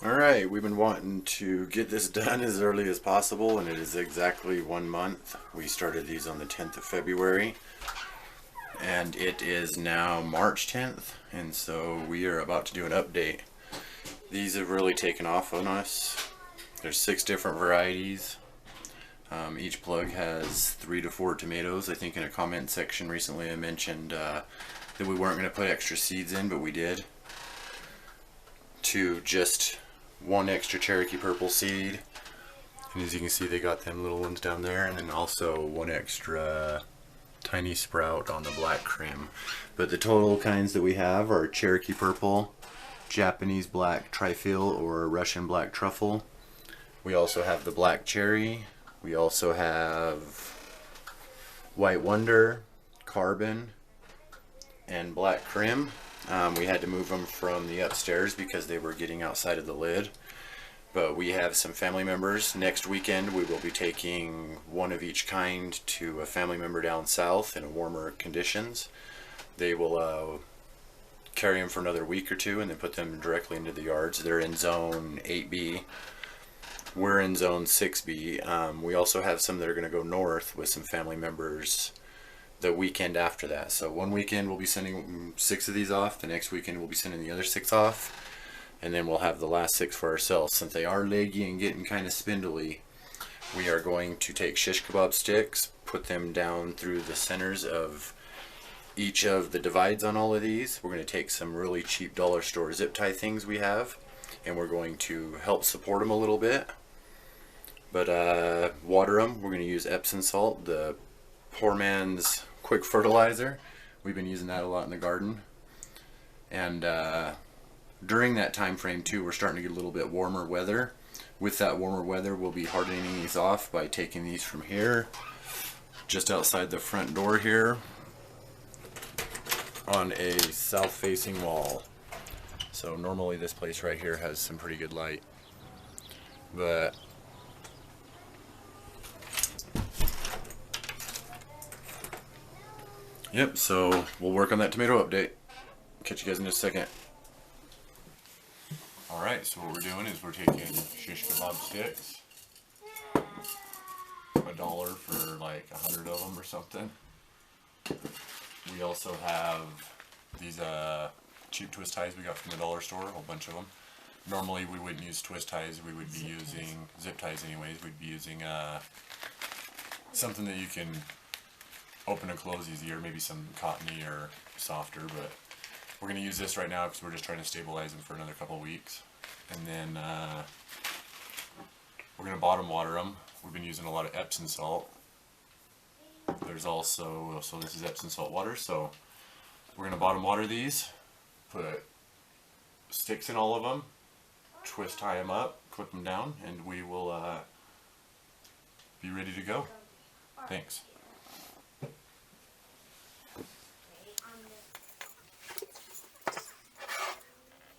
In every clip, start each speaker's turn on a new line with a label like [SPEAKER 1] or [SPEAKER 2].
[SPEAKER 1] Alright, we've been wanting to get this done as early as possible, and it is exactly 1 month. We started these on the 10th of February, and it is now March 10th, and so we are about to do an update. These have really taken off on us. There's 6 different varieties. Each plug has 3 to 4 tomatoes. I think in a comment section recently I mentioned that we weren't going to put extra seeds in, but we did. To just 1 extra Cherokee purple seed, and as you can see they got them little ones down there, and then also 1 extra tiny sprout on the Black Krim. But the total kinds that we have are Cherokee purple, Japanese Black Trifele or Russian Black Truffle. We also have the Black Cherry. We also have White Wonder, Carbon, and Black Krim. We had to move them from the upstairs because they were getting outside of the lid. But we have some family members. Next weekend we will be taking 1 of each kind to a family member down south in warmer conditions. They will carry them for another week or 2 and then put them directly into the yards. They're in zone 8B. We're in zone 6B. We also have some that are going to go north with some family members the weekend after that. So one weekend we'll be sending 6 of these off, the next weekend we'll be sending the other 6 off, and then we'll have the last 6 for ourselves. Since they are leggy and getting kind of spindly, we are going to take shish kebab sticks, put them down through the centers of each of the divides on all of these. We're going to take some really cheap dollar store zip tie things we have, and we're going to help support them a little bit. But water them. We're going to use Epsom salt, the poor man's quick fertilizer. We've been using that a lot in the garden, and during that time frame too, we're starting to get a little bit warmer weather. With that warmer weather, we'll be hardening these off by taking these from here, just outside the front door here, on a south facing wall. So normally this place right here has some pretty good light, but yep, so we'll work on that tomato update. Catch you guys in just a second. Alright, so what we're doing is we're taking shish kebab sticks. $1 for like 100 of them or something. We also have these cheap twist ties we got from the dollar store, a whole bunch of them. Normally we wouldn't use twist ties, we would be using zip ties anyways. We'd be using something that you can open and close easier, maybe some cottony or softer, but we're going to use this right now because we're just trying to stabilize them for another couple weeks. And then we're going to bottom water them. We've been using a lot of Epsom salt. There's also, so this is Epsom salt water, so we're going to bottom water these, put sticks in all of them, twist tie them up, clip them down, and we will be ready to go. Thanks.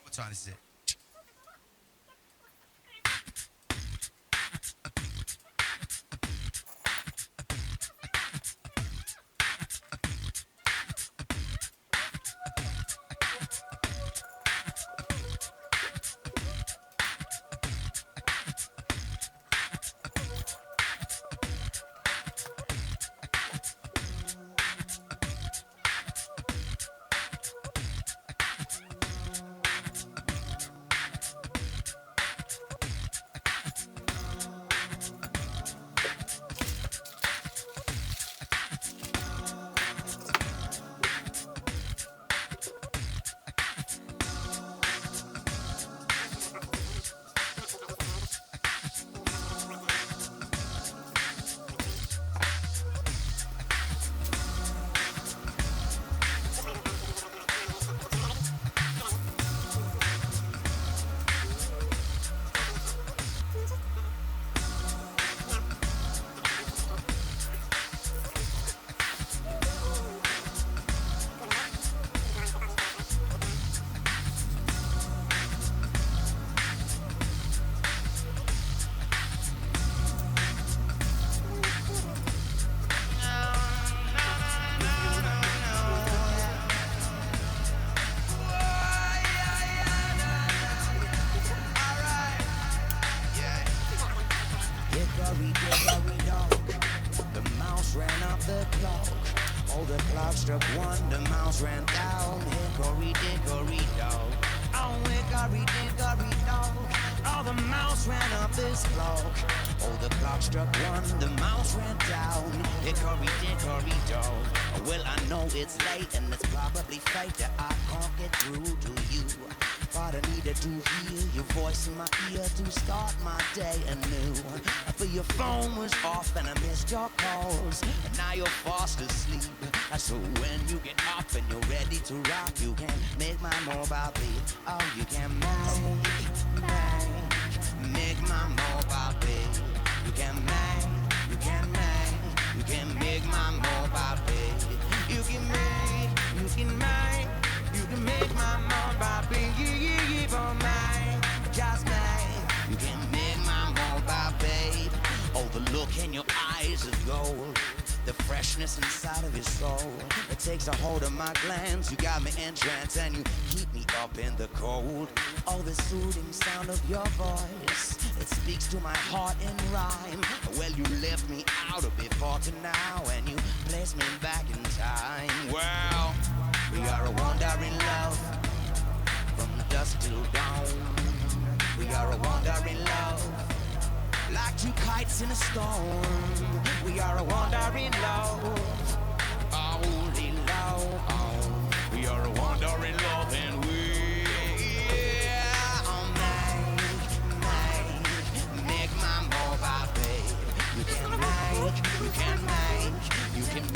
[SPEAKER 2] What time is it?
[SPEAKER 3] hickory dickory dock. The mouse ran up the clock. Oh, the clock struck one, the mouse ran down. Hickory dickory dock. Oh, hickory dickory dock. Oh, the mouse ran up this clock. Oh, the clock struck one, the mouse ran down. Hickory dickory dock. Well, I know it's late and it's probably fate that I can't get through to you. But I needed to hear your voice in my ear to start my day anew. For your phone was off and I missed your calls, and now you're fast asleep. So when you get up and you're ready to rock, you can make my mobile beat. Oh, you can make my mobile beat. You can make my mobile beat. You can make my mobile beat. Yeah, for mine, just mine. You can make my mobile beat. Oh, the look in your eyes is gold. The freshness inside of your soul. It takes a hold of my glands. You got me entranced and you keep me up in the cold. Oh, the soothing sound of your voice. It speaks to my heart in rhyme. Well, you left me out of before to now, and you placed me back in time. Well, we are a wandering love from dusk till dawn. We are a wandering love, like two kites in a storm. We are a wandering love, only love. We are a wandering love, and we make my mobile babe. You can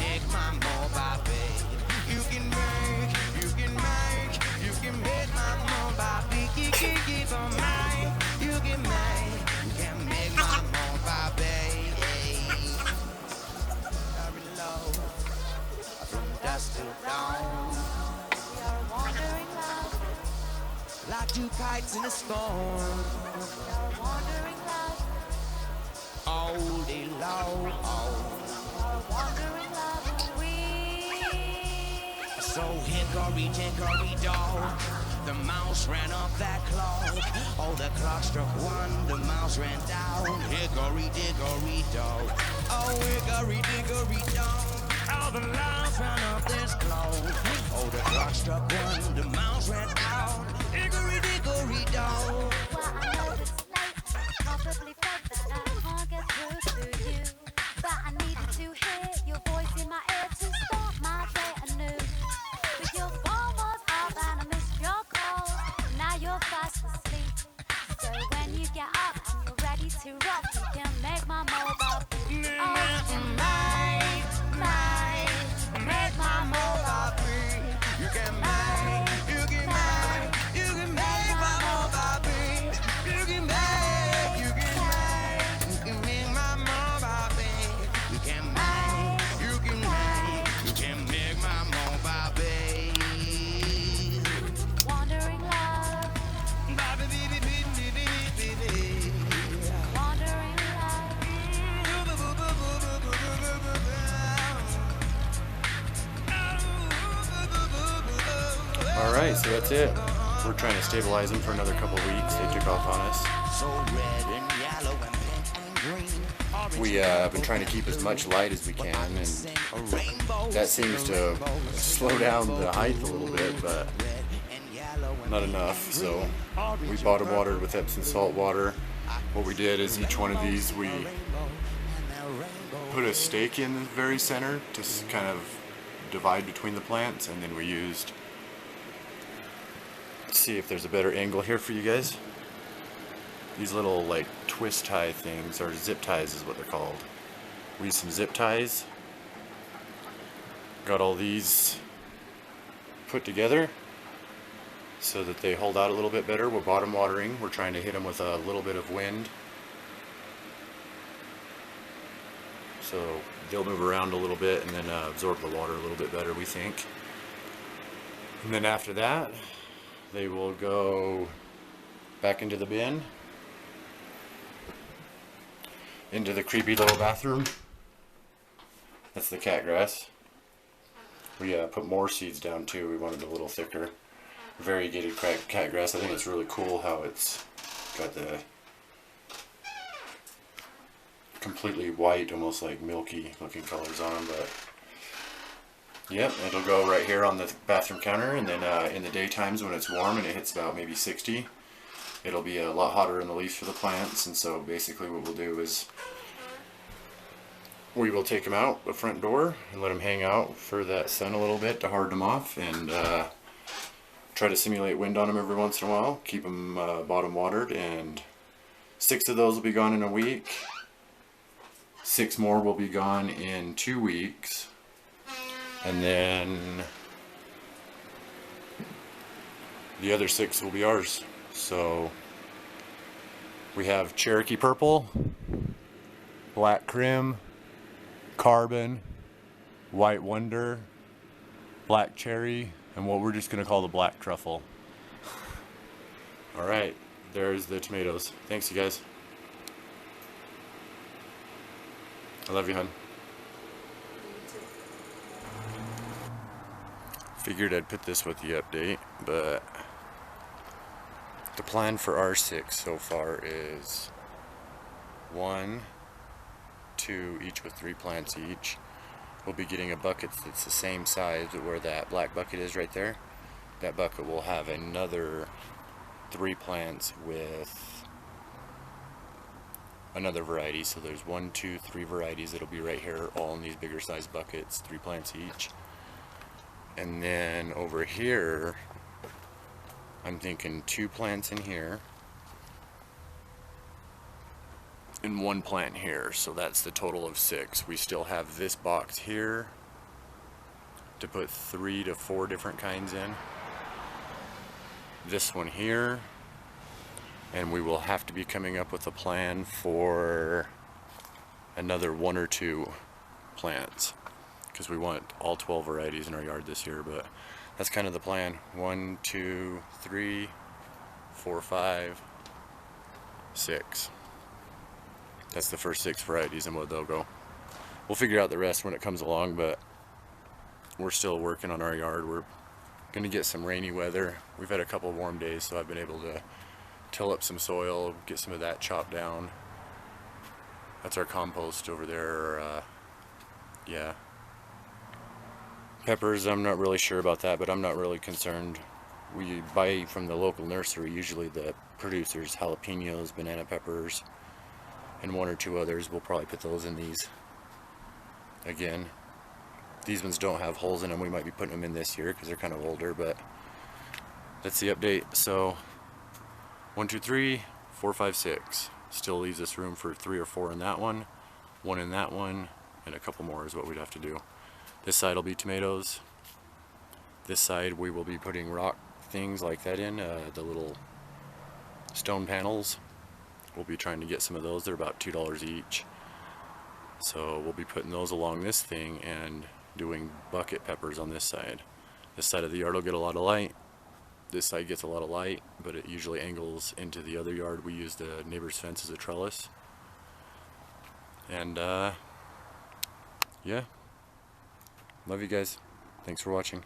[SPEAKER 3] make my mobile babe. You can make my mobile babe. Keep on mine. You can make my mobile babe. From dusk till dawn, we are wandering love, like two kites in a storm. We are wandering love, all day long. We are wandering love, so hickory dickory dock. The mouse ran up that clock. Oh, the clock struck one, the mouse ran down. Hickory dickory dock. Oh, hickory dickory dock. Oh, the mouse ran up this clock. Oh, the clock struck one, the mouse ran down. Hickory dickory dock.
[SPEAKER 4] Well, I know it's late, probably felt that I can't get through to you. But I needed to hear your voice in my ear to start my day anew. But your phone was off and I missed your call. Now you're fast asleep. So when you get up and you're ready to rock, you can make my mobile beat. Oh, you can make my mobile beat.
[SPEAKER 3] You can make my mobile beat. You can make my mobile beat. You can make my mobile beat.
[SPEAKER 4] Wandering love, wandering love.
[SPEAKER 1] Alright, so that's it. We're trying to stabilize them for another couple weeks. They took off on us.
[SPEAKER 3] So red and yellow and pink and green.
[SPEAKER 1] We have been trying to keep as much light as we can, and that seems to slow down the height a little bit, but not enough. So we bottom watered with Epsom salt water. What we did is each one of these we put a stake in the very center to kind of divide between the plants, and then we used, let's see if there's a better angle here for you guys, these little like twist tie things, or zip ties is what they're called. We used some zip ties, got all these put together so that they hold out a little bit better. We're bottom watering, we're trying to hit them with a little bit of wind so they'll move around a little bit and then absorb the water a little bit better, we think. And then after that they will go back into the bin, into the creepy little bathroom. That's the cat grass. We put more seeds down too. We wanted a little thicker variegated cat grass. I think it's really cool how it's got completely white, almost like milky looking colors on them, but yep, it'll go right here on the bathroom counter, and then in the daytimes when it's warm and it hits about maybe 60, it'll be a lot hotter in the leaves for the plants. And so basically what we'll do is we will take them out the front door and let them hang out for that sun a little bit to harden them off, and try to simulate wind on them every once in a while, keep them bottom watered, and 6 of those will be gone in a week. 6 more will be gone in 2 weeks, and then the other 6 will be ours. So we have Cherokee Purple, Black Krim, Carbon, White Wonder, Black Cherry, and what we're just going to call the Black Truffle. Alright, there's the tomatoes. Thanks, you guys. I love you, hon. Figured I'd put this with the update, but the plan for our 6 so far is 1, 2, each with 3 plants each. We'll be getting a bucket that's the same size where that black bucket is right there. That bucket will have another 3 plants with another variety. So there's 1, 2, 3 varieties that'll be right here, all in these bigger size buckets, 3 plants each. And then over here, I'm thinking 2 plants in here and 1 plant here, so that's the total of 6. We still have this box here to put 3 to 4 different kinds in. This one here, and we will have to be coming up with a plan for another 1 or 2 plants, because we want all 12 varieties in our yard this year. But that's kind of the plan. 1, 2, 3, 4, 5, 6. That's the first 6 varieties and where they'll go. We'll figure out the rest when it comes along, but we're still working on our yard. We're going to get some rainy weather. We've had a couple of warm days, so I've been able to till up some soil, get some of that chopped down. That's our compost over there. Yeah. Peppers, I'm not really sure about that, but I'm not really concerned. We buy from the local nursery, usually the producers, jalapenos, banana peppers, and 1 or 2 others. We'll probably put those in these again. These ones don't have holes in them. We might be putting them in this year because they're kind of older, but that's the update. So 1, 2, 3, 4, 5, 6. Still leaves us room for 3 or 4 in that one, 1 in that one, and a couple more is what we'd have to do. This side will be tomatoes. This side we will be putting rock things like that in, the little stone panels. We'll be trying to get some of those. They're about $2 each. So we'll be putting those along this thing and doing bucket peppers on this side. This side of the yard will get a lot of light. This side gets a lot of light, but it usually angles into the other yard. We use the neighbor's fence as a trellis. And yeah. Love you guys. Thanks for watching.